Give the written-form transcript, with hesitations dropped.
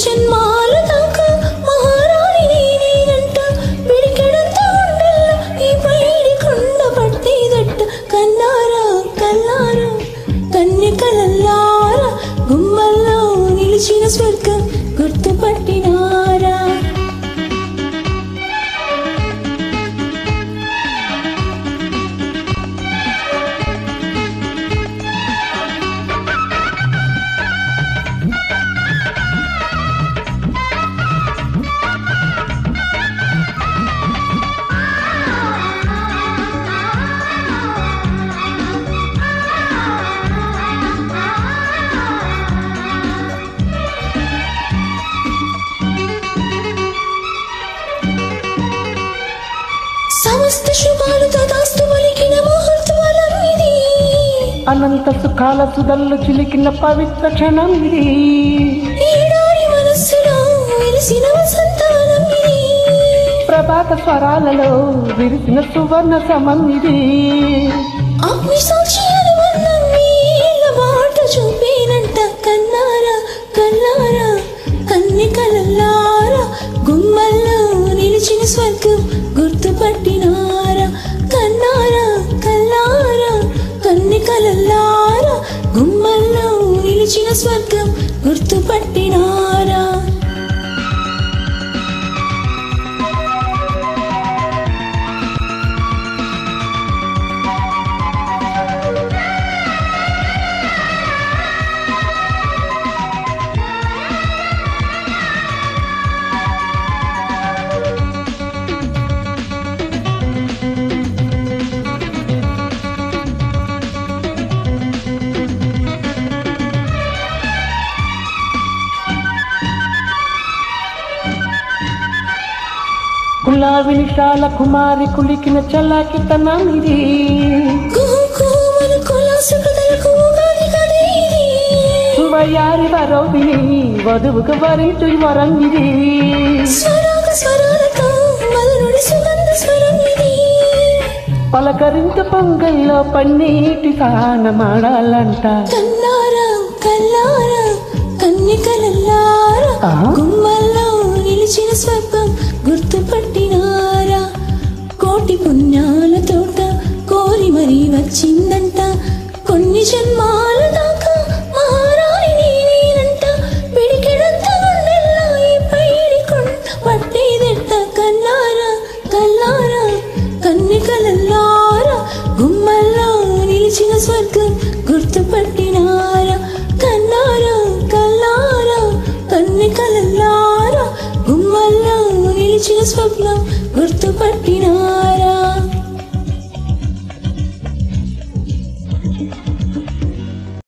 జన్మాల దాకా మహారాణి నేనంట పిడికెడంత ఉండల్లో ఈ పైడి కొండ పట్టేదట్ట కన్నారా కల్లారా కన్యకలల్లారా గుమ్మల్లో నిలిచిన స్వర్గం గుర్తుపట్టినారా సమస్త శుభాలు తదాస్తు పలికిన ముహూర్తవలం ఇది అనంత సుఖాల సుధల్లు చిలికిన పవిత్ర క్షణం ఇది ఈడారి మనస్సులో వెలిసిన వసంతవనం ఇది ప్రభాత స్వరాలలో విరిసిన సువర్ణ సమం ఇది అగ్ని సాక్షి అనుబంధం నీళ్ళ మాట చూపేనంట కన్నారా కల్లారా కన్యకలల్లారా గుమ్మల్లో నిలిచిన స్వర్గం గుర్తుపట్టినారా కన్నారా కల్లారా కన్యకలల్లారా గుమ్మల్లో నిలిచిన స్వర్గం గుర్తుపట్టినారా కులావినిశాల కుమారి కులికిన చల్లాకితనం ఇది వయారి వరోధిని వధువుకు వరించు వరం ఇది పలకరించ పొంగల్లో పన్నీటి సానమాడాలంట కన్నారా కల్లారా కన్యకలల్లారా గుమ్మల్లో నిలిచిన స్వర్గం గుర్తుపట్టినారా కోటి పుణ్యాల తోట కోరి మరీ వచ్చిందంట కొన్ని జన్మాల దాకా మహారాణి నేనంట పిడికెడంత గుండెల్లో ఈ పైడి కొండ పట్టేదెట్ట కన్నారా కల్లారా కన్యకలల్లారా గుమ్మల్లో నిలిచిన స్వర్గం గుర్తుపట్టినారా కన్నారా కల్లారా కన్యకలల్లారా గుమ్మల్లో నిలిచిన స్వప్నం గుర్తుపట్టినారా